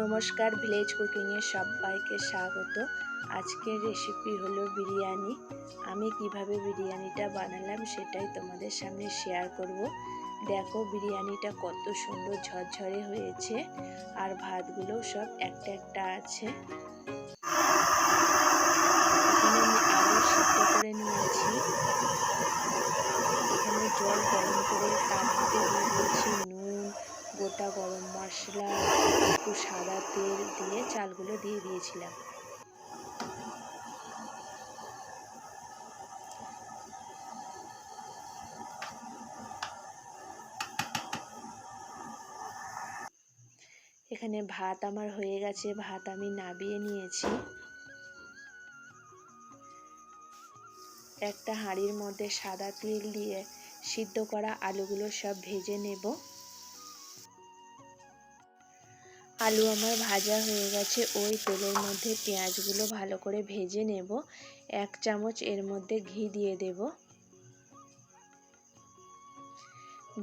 নমস্কার, ভিলেজ কুকিংয়ে সবাইকে স্বাগত। আজকের রেসিপি হলো বিরিয়ানি। আমি কিভাবে বিরিয়ানিটা বানালাম সেটাই তোমাদের সামনে শেয়ার করব। দেখো বিরিয়ানিটা কত সুন্দর ঝরঝরে হয়েছে, আর ভাতগুলো সব একটা একটা আছে। এখানে আমি আলু সিদ্ধ করে নিয়েছি। এখানে জল গরম করে তার মধ্যে দিয়ে দিয়েছি নুন, গোটা গরম মশলা, একটু সাদা তেল দিয়ে চালগুলো দিয়ে দিয়েছিলাম। এখানে ভাত আমার হয়ে গেছে, ভাত আমি নামিয়ে নিয়েছি। একটা হাঁড়ির মধ্যে সাদা তেল দিয়ে সিদ্ধ করা আলুগুলো সব ভেজে নেব। আলু আমার ভাজা হয়ে গেছে, ওই তেলের মধ্যে পেঁয়াজগুলো ভালো করে ভেজে নেব। 1 চামচ এর মধ্যে ঘি দিয়ে দেব।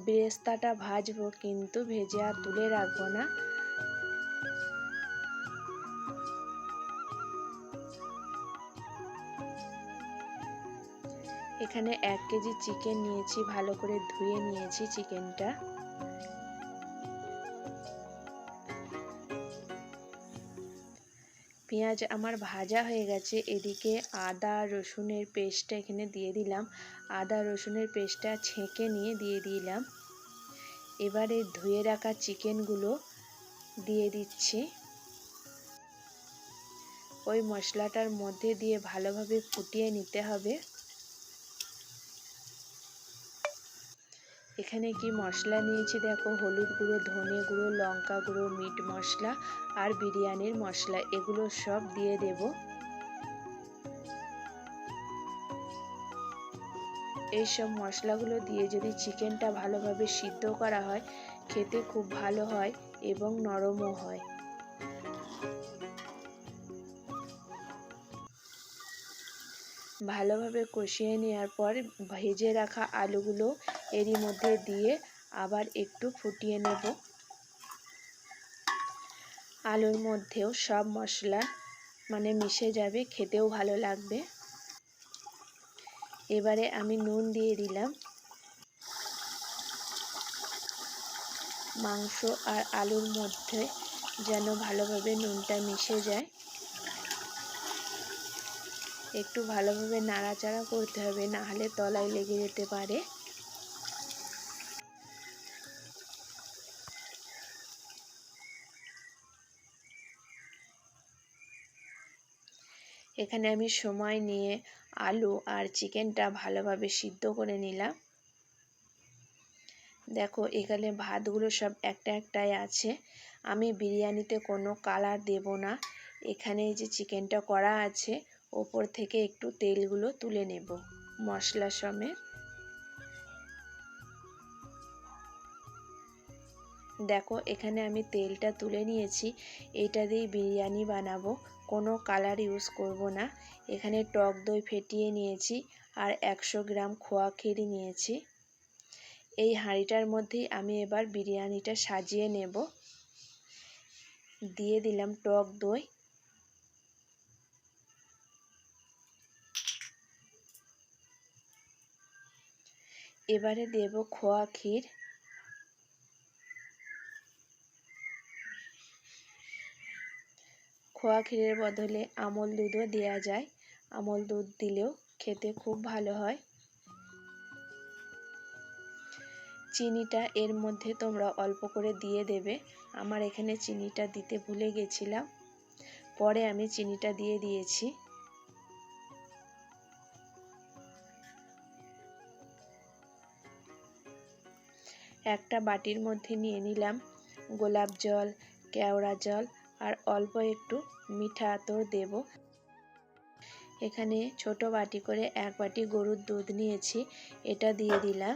বেরেস্তাটা ভাজবো, কিন্তু ভেজে আর তুলে রাখবো না। এখানে 1 কেজি চিকেন নিয়েছি, ভালো করে ধুয়ে নিয়েছি চিকেনটা। পেঁয়াজ আমার ভাজা হয়ে গেছে, এদিকে আদা রসুনের পেস্টটা এখানে দিয়ে দিলাম। আদা রসুনের পেস্টটা ছেঁকে নিয়ে দিয়ে দিলাম। এবারে ধুয়ে রাখা চিকেনগুলো দিয়ে দিচ্ছি। ওই মশলাটার মধ্যে দিয়ে ভালোভাবে ফুটিয়ে নিতে হবে। এখানে কি মশলা নিয়েছি দেখো, হলুদ গুঁড়ো, ধনে গুঁড়ো, লঙ্কা গুঁড়ো, মিট মশলা আর বিরিয়ানির মশলা, এগুলো সব দিয়ে দেব। এই সব মশলাগুলো দিয়ে যদি চিকেনটা ভালোভাবে সিদ্ধ করা হয়, খেতে খুব ভালো হয় এবং নরমও হয়। ভালোভাবে কষিয়ে নেওয়ার পর ভেজে রাখা আলুগুলো এরই মধ্যে দিয়ে আবার একটু ফুটিয়ে নেব। আলুর মধ্যেও সব মশলা মিশে যাবে, খেতেও ভালো লাগবে। এবারে আমি নুন দিয়ে দিলাম। মাংস আর আলুর মধ্যে যেন ভালোভাবে নুনটা মিশে যায়। একটু ভালোভাবে নাড়াচাড়া করতে হবে, না হলে তলায় লেগে যেতে পারে। এখানে আমি সময় নিয়ে আলু আর চিকেনটা ভালোভাবে সিদ্ধ করে নিলাম। দেখো এখানে ভাতগুলো সব একটা একটাই আছে। আমি বিরিয়ানিতে কোনো কালার দেব না। এখানে এই যে চিকেনটা করা আছে, ওপর থেকে একটু তেলগুলো তুলে নেব মশলা সমেত। দেখো এখানে আমি তেলটা তুলে নিয়েছি। এটা দিয়ে বিরিয়ানি বানাবো, কোনো কালার ইউজ করব না। এখানে টক দই ফেটিয়ে নিয়েছি আর 100 গ্রাম খোয়া ক্ষীর নিয়েছি। এই হাঁড়িটার মধ্যেই আমি এবার বিরিয়ানিটা সাজিয়ে নেব। দিয়ে দিলাম টক দই। এবারে দেব খোয়া ক্ষীর। খোয়া ক্ষীরের বদলে আমল দুধও দেওয়া যায়। আমল দুধ দিলেও খেতে খুব ভালো হয়। চিনিটা এর মধ্যে তোমরা অল্প করে দিয়ে দেবে। আমার এখানে চিনিটা দিতে ভুলে গেছিলাম, পরে আমি চিনিটা দিয়ে দিয়েছি। একটা বাটির মধ্যে নিয়ে নিলাম গোলাপ জল, কেওড়া জল আর অল্প একটু মিঠা আতর দেব। এখানে ছোট বাটি করে 1 বাটি গরুর দুধ নিয়েছি, এটা দিয়ে দিলাম।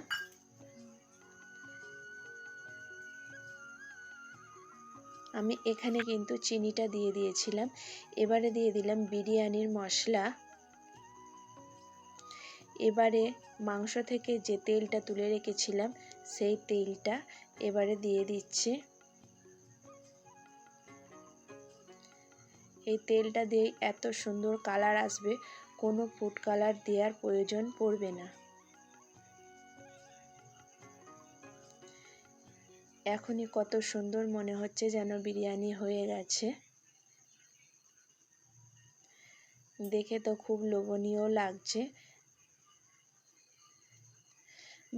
আমি এখানে কিন্তু চিনিটা দিয়ে দিয়েছিলাম। এবারে দিয়ে দিলাম বিরিয়ানির মশলা। এবারে মাংস থেকে যে তেলটা তুলে রেখেছিলাম, সেই তেলটা এবারে দিয়ে দিচ্ছি। এই তেলটা দিয়ে এত সুন্দর কালার আসবে, কোনো ফুড কালার দেওয়ার প্রয়োজন পড়বে না। এখনই কত সুন্দর মনে হচ্ছে যেন বিরিয়ানি হয়ে গেছে। দেখে তো খুব লোভনীয় লাগছে।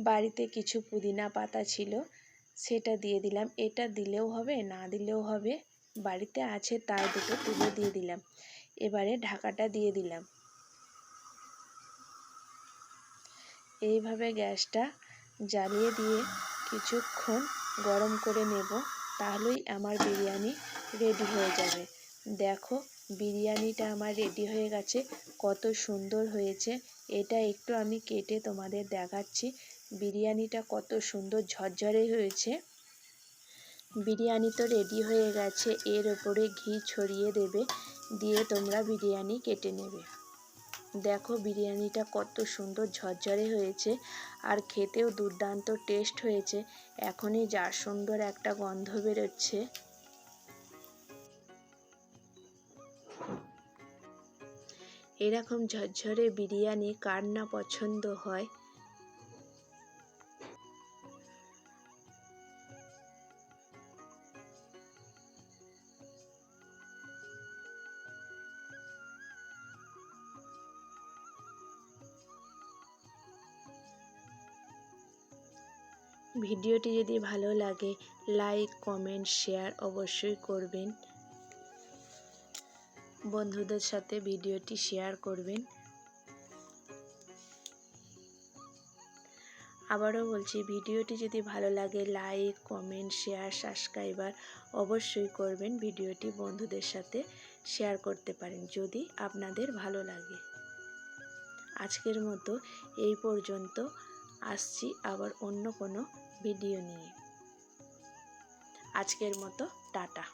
বাড়িতে কিছু পুদিনা পাতা ছিল, সেটা দিয়ে দিলাম। এটা দিলেও হবে, না দিলেও হবে, বাড়িতে আছে তাই দুটো তুলে দিয়ে দিলাম। এবারে ঢাকাটা দিয়ে দিলাম। এইভাবে গ্যাসটা জ্বালিয়ে দিয়ে কিছুক্ষণ গরম করে নেব, তাহলেই আমার বিরিয়ানি রেডি হয়ে যাবে। দেখো বিরিয়ানিটা আমার রেডি হয়ে গেছে, কত সুন্দর হয়েছে। এটা একটু আমি কেটে তোমাদের দেখাচ্ছি। বিরিয়ানিটা কত সুন্দর ঝরঝরে হয়েছে। বিরিয়ানি তো রেডি হয়ে গেছে, এর ওপরে ঘি ছড়িয়ে দেবে, দিয়ে তোমরা বিরিয়ানি কেটে নেবে। দেখো বিরিয়ানিটা কত সুন্দর ঝরঝরে হয়েছে, আর খেতেও দুর্দান্ত টেস্ট হয়েছে। এখনই যা সুন্দর একটা গন্ধ বেরোচ্ছে। এরকম ঝরঝরে বিরিয়ানি কার না পছন্দ হয়। ভিডিওটি যদি ভালো লাগে লাইক, কমেন্ট, শেয়ার অবশ্যই করবেন। বন্ধুদের সাথে ভিডিওটি শেয়ার করবেন। আবারও বলছি, ভিডিওটি যদি ভালো লাগে লাইক, কমেন্ট, শেয়ার, সাবস্ক্রাইবার অবশ্যই করবেন। ভিডিওটি বন্ধুদের সাথে শেয়ার করতে পারেন যদি আপনাদের ভালো লাগে। আজকের মতো এই পর্যন্ত, আসছি আবার অন্য কোনো ভিডিও নিয়ে। আজকের মতো টাটা।